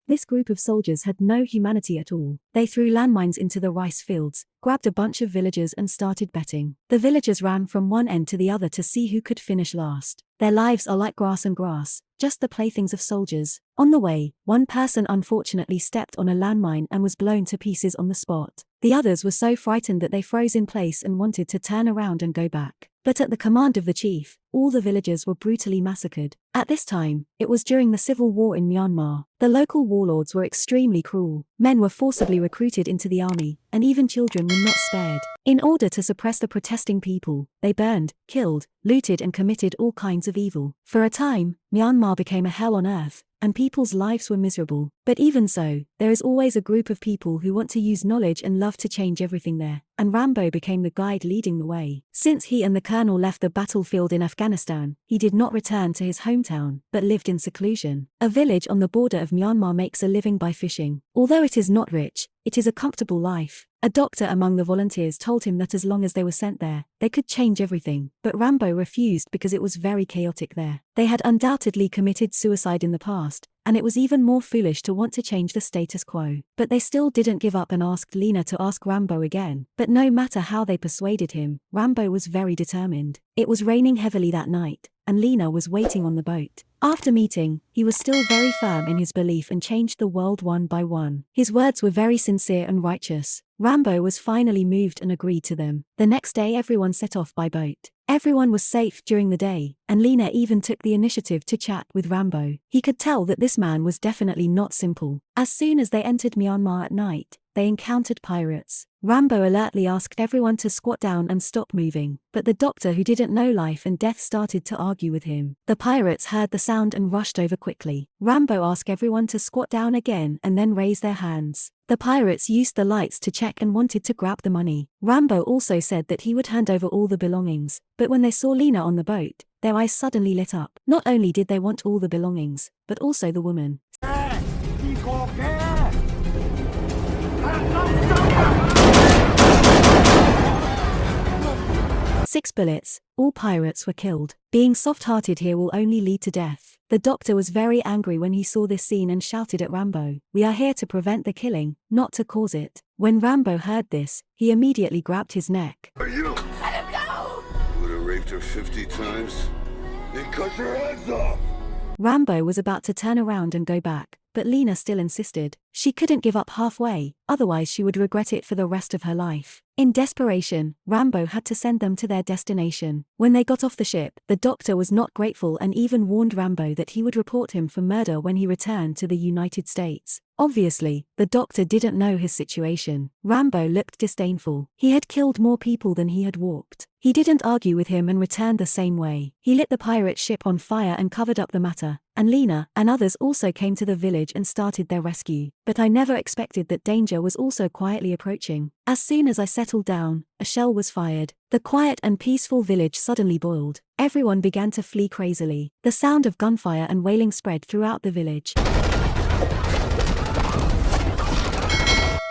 This group of soldiers had no humanity at all. They threw landmines into the rice fields, grabbed a bunch of villagers and started betting. The villagers ran from one end to the other to see who could finish last. Their lives are like grass and grass, just the playthings of soldiers. On the way, one person unfortunately stepped on a landmine and was blown to pieces on the spot. The others were so frightened that they froze in place and wanted to turn around and go back. But at the command of the chief, all the villagers were brutally massacred. At this time, it was during the civil war in Myanmar. The local warlords were extremely cruel. Men were forcibly recruited into the army, and even children were not spared. In order to suppress the protesting people, they burned, killed, looted and committed all kinds of evil. For a time, Myanmar became a hell on earth, and people's lives were miserable. But even so, there is always a group of people who want to use knowledge and love to change everything there, and Rambo became the guide leading the way. Since he and the colonel left the battlefield in Afghanistan, he did not return to his hometown, but lived in seclusion. A village on the border of Myanmar makes a living by fishing. Although it is not rich, it is a comfortable life. A doctor among the volunteers told him that as long as they were sent there, they could change everything, but Rambo refused because it was very chaotic there. They had undoubtedly committed suicide in the past, and it was even more foolish to want to change the status quo. But they still didn't give up and asked Lena to ask Rambo again. But no matter how they persuaded him, Rambo was very determined. It was raining heavily that night, and Lena was waiting on the boat. After meeting, he was still very firm in his belief and changed the world one by one. His words were very sincere and righteous. Rambo was finally moved and agreed to them. The next day everyone set off by boat. Everyone was safe during the day, and Lena even took the initiative to chat with Rambo. He could tell that this man was definitely not simple. As soon as they entered Myanmar at night, they encountered pirates. Rambo alertly asked everyone to squat down and stop moving, but the doctor who didn't know life and death started to argue with him. The pirates heard the sound and rushed over quickly. Rambo asked everyone to squat down again and then raise their hands. The pirates used the lights to check and wanted to grab the money. Rambo also said that he would hand over all the belongings, but when they saw Lena on the boat, their eyes suddenly lit up. Not only did they want all the belongings, but also the woman. 6 bullets, all pirates were killed. Being soft-hearted here will only lead to death. The doctor was very angry when he saw this scene and shouted at Rambo, "We are here to prevent the killing, not to cause it." When Rambo heard this, he immediately grabbed his neck. Are you? Let him go! You would have raped her 50 times, then cut her heads off! Rambo was about to turn around and go back, but Lena still insisted. She couldn't give up halfway, otherwise she would regret it for the rest of her life. In desperation, Rambo had to send them to their destination. When they got off the ship, the doctor was not grateful and even warned Rambo that he would report him for murder when he returned to the United States. Obviously, the doctor didn't know his situation. Rambo looked disdainful. He had killed more people than he had walked. He didn't argue with him and returned the same way. He lit the pirate ship on fire and covered up the matter, and Lena and others also came to the village and started their rescue. But I never expected that danger was also quietly approaching. As soon as I settled down, a shell was fired. The quiet and peaceful village suddenly boiled. Everyone began to flee crazily. The sound of gunfire and wailing spread throughout the village.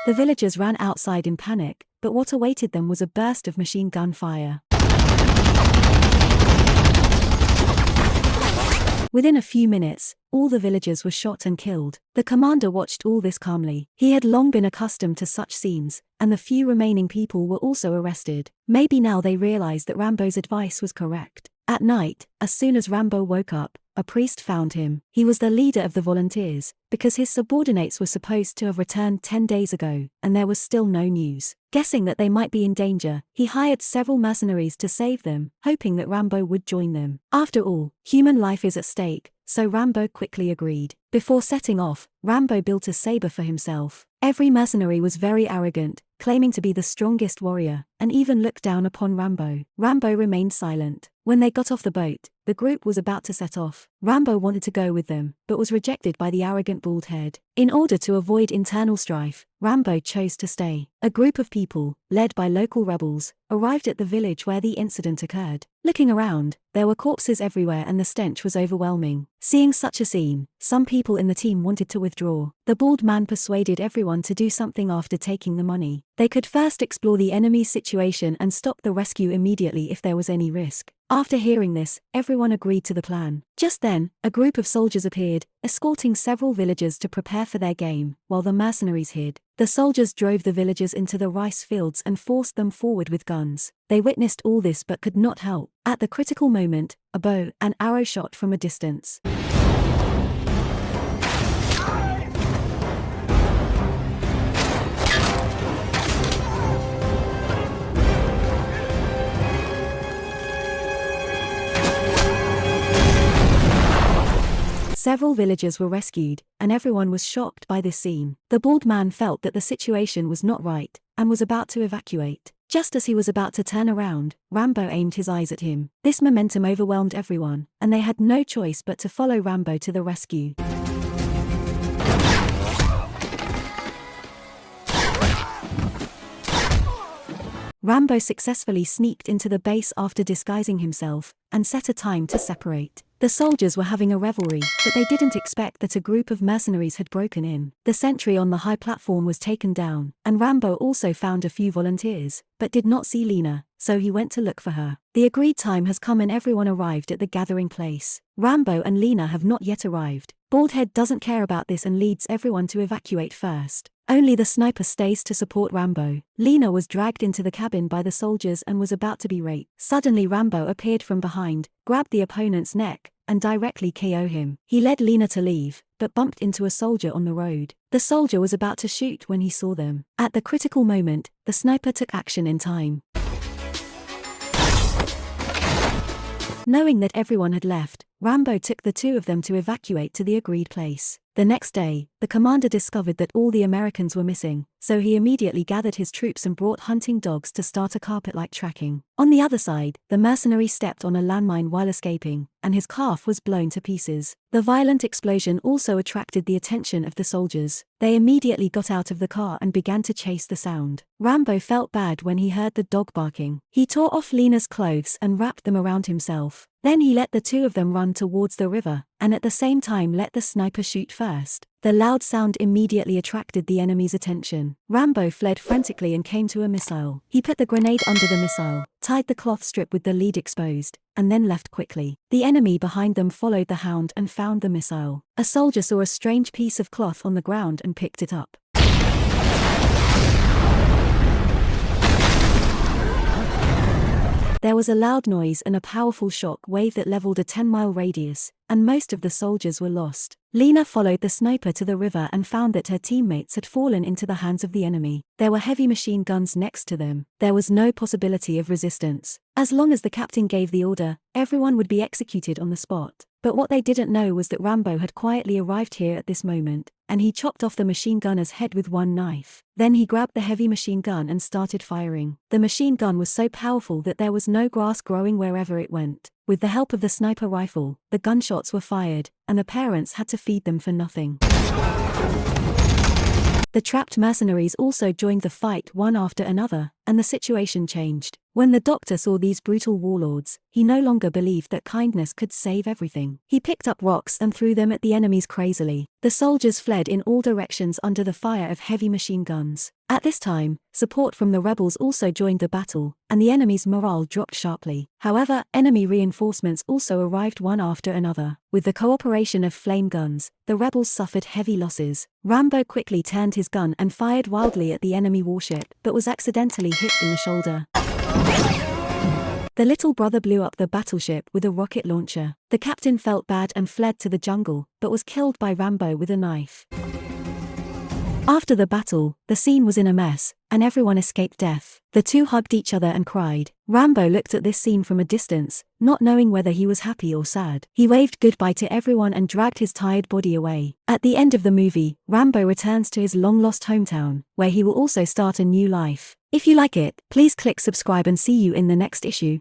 The villagers ran outside in panic, but what awaited them was a burst of machine gun fire. Within a few minutes, all the villagers were shot and killed. The commander watched all this calmly. He had long been accustomed to such scenes, and the few remaining people were also arrested. Maybe now they realized that Rambo's advice was correct. At night, as soon as Rambo woke up, a priest found him. He was the leader of the volunteers, because his subordinates were supposed to have returned 10 days ago, and there was still no news. Guessing that they might be in danger, he hired several mercenaries to save them, hoping that Rambo would join them. After all, human life is at stake, so Rambo quickly agreed. Before setting off, Rambo built a saber for himself. Every mercenary was very arrogant, claiming to be the strongest warrior, and even looked down upon Rambo. Rambo remained silent. When they got off the boat, the group was about to set off. Rambo wanted to go with them, but was rejected by the arrogant bald head. In order to avoid internal strife, Rambo chose to stay. A group of people, led by local rebels, arrived at the village where the incident occurred. Looking around, there were corpses everywhere and the stench was overwhelming. Seeing such a scene, some people in the team wanted to withdraw. The bald man persuaded everyone to do something after taking the money. They could first explore the enemy's situation and stop the rescue immediately if there was any risk. After hearing this, everyone agreed to the plan. Just then, a group of soldiers appeared, escorting several villagers to prepare for their game, while the mercenaries hid. The soldiers drove the villagers into the rice fields and forced them forward with guns. They witnessed all this but could not help. At the critical moment, a bow and arrow shot from a distance. Several villagers were rescued, and everyone was shocked by this scene. The bald man felt that the situation was not right, and was about to evacuate. Just as he was about to turn around, Rambo aimed his eyes at him. This momentum overwhelmed everyone, and they had no choice but to follow Rambo to the rescue. Rambo successfully sneaked into the base after disguising himself, and set a time to separate. The soldiers were having a revelry, but they didn't expect that a group of mercenaries had broken in. The sentry on the high platform was taken down, and Rambo also found a few volunteers, but did not see Lena, so he went to look for her. The agreed time has come and everyone arrived at the gathering place. Rambo and Lena have not yet arrived. Baldhead doesn't care about this and leads everyone to evacuate first. Only the sniper stays to support Rambo. Lena was dragged into the cabin by the soldiers and was about to be raped. Suddenly Rambo appeared from behind, grabbed the opponent's neck, and directly KO him. He led Lena to leave, but bumped into a soldier on the road. The soldier was about to shoot when he saw them. At the critical moment, the sniper took action in time. Knowing that everyone had left, Rambo took the two of them to evacuate to the agreed place. The next day, the commander discovered that all the Americans were missing, so he immediately gathered his troops and brought hunting dogs to start a carpet-like tracking. On the other side, the mercenary stepped on a landmine while escaping, and his calf was blown to pieces. The violent explosion also attracted the attention of the soldiers. They immediately got out of the car and began to chase the sound. Rambo felt bad when he heard the dog barking. He tore off Lena's clothes and wrapped them around himself. Then he let the two of them run towards the river, and at the same time let the sniper shoot first. The loud sound immediately attracted the enemy's attention. Rambo fled frantically and came to a missile. He put the grenade under the missile, tied the cloth strip with the lead exposed, and then left quickly. The enemy behind them followed the hound and found the missile. A soldier saw a strange piece of cloth on the ground and picked it up. There was a loud noise and a powerful shock wave that leveled a 10-mile radius, and most of the soldiers were lost. Lena followed the sniper to the river and found that her teammates had fallen into the hands of the enemy. There were heavy machine guns next to them. There was no possibility of resistance. As long as the captain gave the order, everyone would be executed on the spot. But what they didn't know was that Rambo had quietly arrived here at this moment, and he chopped off the machine gunner's head with one knife. Then he grabbed the heavy machine gun and started firing. The machine gun was so powerful that there was no grass growing wherever it went. With the help of the sniper rifle, the gunshots were fired, and the parents had to feed them for nothing. The trapped mercenaries also joined the fight one after another, and the situation changed. When the doctor saw these brutal warlords, he no longer believed that kindness could save everything. He picked up rocks and threw them at the enemies crazily. The soldiers fled in all directions under the fire of heavy machine guns. At this time, support from the rebels also joined the battle, and the enemy's morale dropped sharply. However, enemy reinforcements also arrived one after another. With the cooperation of flame guns, the rebels suffered heavy losses. Rambo quickly turned his gun and fired wildly at the enemy warship, but was accidentally hit in the shoulder. The little brother blew up the battleship with a rocket launcher. The captain felt bad and fled to the jungle, but was killed by Rambo with a knife. After the battle, the scene was in a mess, and everyone escaped death. The two hugged each other and cried. Rambo looked at this scene from a distance, not knowing whether he was happy or sad. He waved goodbye to everyone and dragged his tired body away. At the end of the movie, Rambo returns to his long-lost hometown, where he will also start a new life. If you like it, please click subscribe and see you in the next issue.